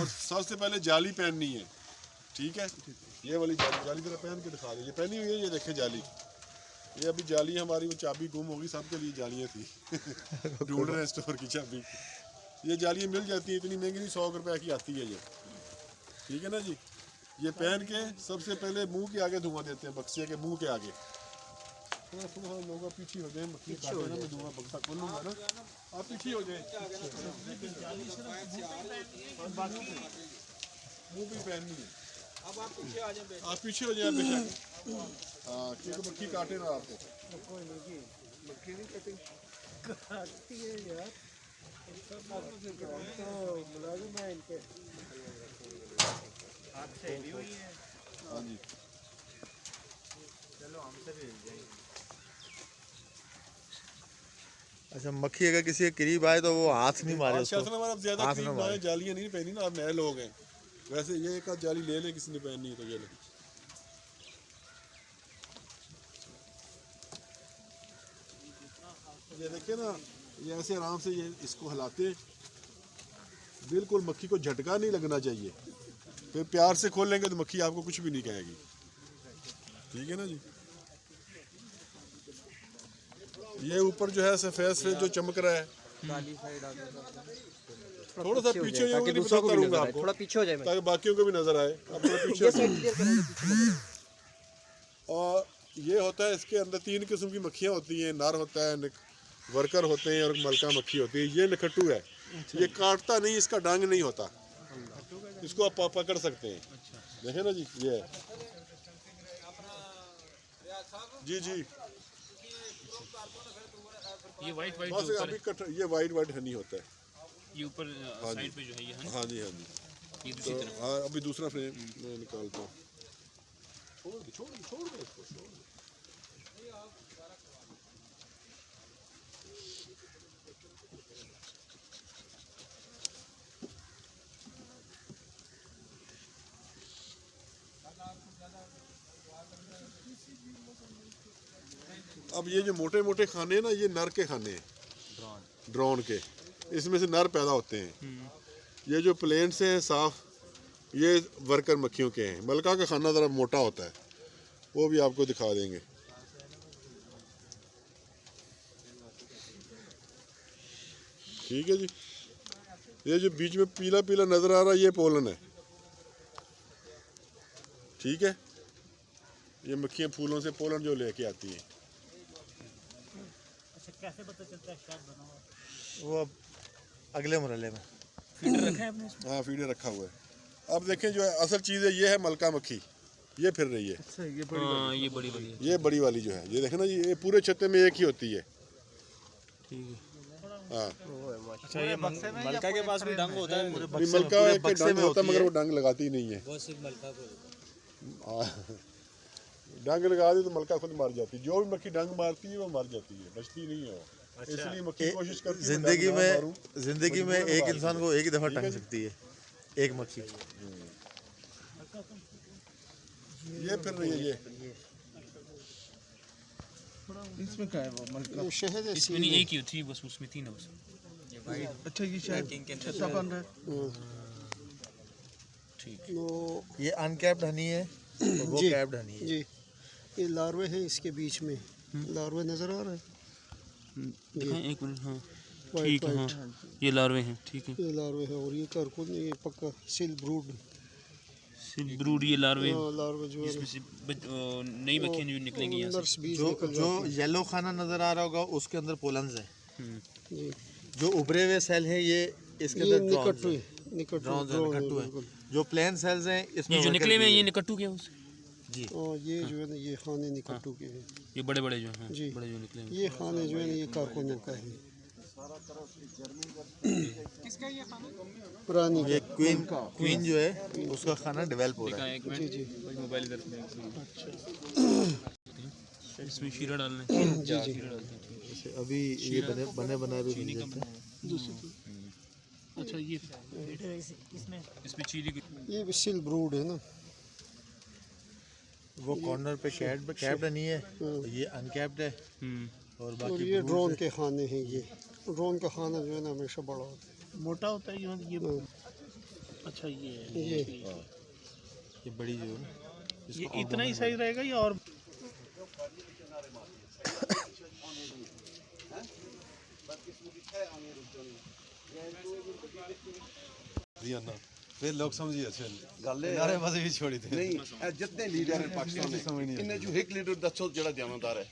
और सबसे पहले जाली पहननी है, ठीक है। ये वाली जाली जरा पहन के दिखा दो, ये पहनी हुई है, ये देखे जाली, ये अभी जाली हमारी, वो चाबी गुम होगी, सबके लिए जालियाँ थी ढूंढ रहे हैं स्टोर की चाबी। ये जालियाँ मिल जाती है, इतनी महंगी नहीं, 100 रुपये की आती है ये, ठीक है ना जी। ये पहन के सबसे पहले मुंह के आगे धुआं देते हैं, बक्से के मुंह के आगे। थोड़ा थोड़ा लोग पीछे हो जाए, मक्खी काटे ना, मैं धुआं बक्सा खोलूँगा ना, आप पीछे हो जाए। मुंह भी पहननी है, अब आप पीछे आ जाए, आप पीछे हो जाए बेशक। हाँ, क्योंकि मक्खी काटे ना आपको। मक्खी नहीं काटती है यार, तो मुलाजिम है इनके हाथ से हिली हुई है। हाँ जी, चलो हमसे भी हिल जाएगी। अच्छा, मक्खी अगर किसी के करीब आए तो वो हाथ नहीं मारे उसको, अब ज्यादा करीब ना, जालियाँ नहीं पहनी ना, आप नए लोग हैं। वैसे ये एक जाली ले ले, किसी ने पहननी है तो ये ले। ये देखिए ना, ये ऐसे आराम से ये इसको हिलाते, बिल्कुल मक्खी को झटका नहीं लगना चाहिए, फिर प्यार से खोल लेंगे तो मक्खी आपको कुछ भी नहीं कहेगी, ठीक है ना जी। ये ऊपर जो है सफेद से जो चमक रहा है, थोड़ा सा पीछे हो जाए, बताता रहूंगा आपको, थोड़ा पीछे हो जाए ताकि बाकियों को भी नजर आए। आप थोड़ा पीछे हो जाए। और ये होता है, इसके अंदर 3 किस्म की मक्खियाँ होती हैं, नर होता है, वर्कर होते हैं, और मलका मक्खी होती है। ये निकट्टू है, ये काटता नहीं, इसका डंग नहीं होता, इसको आप पकड़ सकते हैं। देखे ना जी, ये जी जी, ये वाइट बस अभी कट, ये वाइट हनी होता है, ये ऊपर साइड पे जो है ये हनी, हाँ जी हाँ जी। ये दूसरी तो तरफ। हाँ, अभी दूसरा फ्रेम मैं निकालता हूँ। छोड़ दो इसको। अब ये जो मोटे मोटे खाने हैं ना, ये नर के खाने हैं, ड्रोन के, इसमें से नर पैदा होते हैं। ये जो प्लेन से हैं साफ, ये वर्कर मक्खियों के हैं। मलका का खाना ज़रा मोटा होता है, वो भी आपको दिखा देंगे। ठीक है जी, ये जो बीच में पीला पीला नज़र आ रहा है, ये पोलन है, ठीक है। ये मक्खियाँ फूलों से पोलन जो लेके आती हैं। कैसे पता चलता है शायद बना हुआ? वो अब अगले मरहले में फीडर रखा है आपने? हाँ, फीडर रखा हुआ है। अब देखें, जो असल चीज़ है ये है मलका मक्खी, ये फिर रही है। अच्छा, ये ये बड़ी वाली है। ये बड़ी वाली जो है, ये देखें ना, ये पूरे छत्ते में एक ही होती है। ठीक है। हाँ, अच्छा, ये मलका के पास भी डंग होता है? मलका एक डंग होता है, मगर वो डंग लगाती नहीं है। वो सिर्फ मलका को। डंग लगा दी तो मलका खुद मर जाती है। जो भी मक्खी डंग मारती है वो मर जाती है, बचती नहीं है वो। इसलिए मक्खी कोशिश करती है जिंदगी में एक इंसान को एक ही दफा टंग सकती है एक मक्खी। ये फिर रही है, ये इसमें क्या है वो मलका? शहद है, इसमें नहीं, एक ही थी बस, उसमें थी ना बस। अच्छा, ये शायद छत्ता बन रहा है। ठीक। ये अनकैप्ड हनी है और वो कैप्ड हनी है। जी, ये लार्वे है, इसके बीच में लार्वे नज़र आ रहा है, दिखाएं एक मिनट। हाँ वाइट ठीक है, वाइट, हाँ ये लार्वे हैं, ठीक है। ये लार्वे है। और ये कारकुन, ये पक्का सिल ब्रूड, सिर्फ ब्रूड ये लार्वे, लार्वे जो है जिसमें से नई मक्खियाँ जो निकलेंगी यहाँ से। नर्स बीज जो निकल जो जाते येलो खाना नजर आ रहा होगा उसके अंदर पोलन्स है। हम्म। हैं। जी, जो उभरे हुए सेल है ये इसके ये अंदर निकट्टू है, ड्रोन्स है, ड्रोन है, निकट्टू है। बिल्कुल। जो प्लेन सेल्स हैं इसमें ये जो वर्कर निकले हुए भी ये है। निकट्टू क्या है उस? जी, और ये जो है ना, ये खाने निकट्टू के हैं। ये बड़े बड़े जो हैं, जी, बड़े जो निकले हैं। ये खाने जो है ना, ये कारकुनों का है, पुरानी ये क्वीन जो है उसका खाना डेवलप हो रहा है। एक मिनट, जी जी, मोबाइल इधर इसमें शीरा डालना है। जी जी। शीरा डालते हैं। जैसे अभी ये बने बनाए भी मिल जाते हैं। अच्छा, ये इसमें चीनी की ये भी सिल ब्रूड है ना। वो कॉर्नर पे कैप्ड नहीं है, ये अनकैप्ड है। और और बाकी ये ड्रोन के खाने हैं। ये ड्रोन का खाना जो है ना हमेशा बड़ा होता है। मोटा होता है ये अच्छा ये है ये ये बड़ी जो है ये इतना ही सही रहेगा या और फिर लोग समझिए अच्छे ਗੱਲ ਇਹ नारेबाजी भी छोड़ी थी ਨਹੀਂ ਇਹ ਜਿੰਨੇ ਲੀਡਰ ਹੈ ਪਾਕਿਸਤਾਨ ਦੇ ਇਹਨੇ ਜੋ 1 ਲੀਡਰ ਦੱਸੋ ਜਿਹੜਾ ਜਾਣਦਾਰ ਹੈ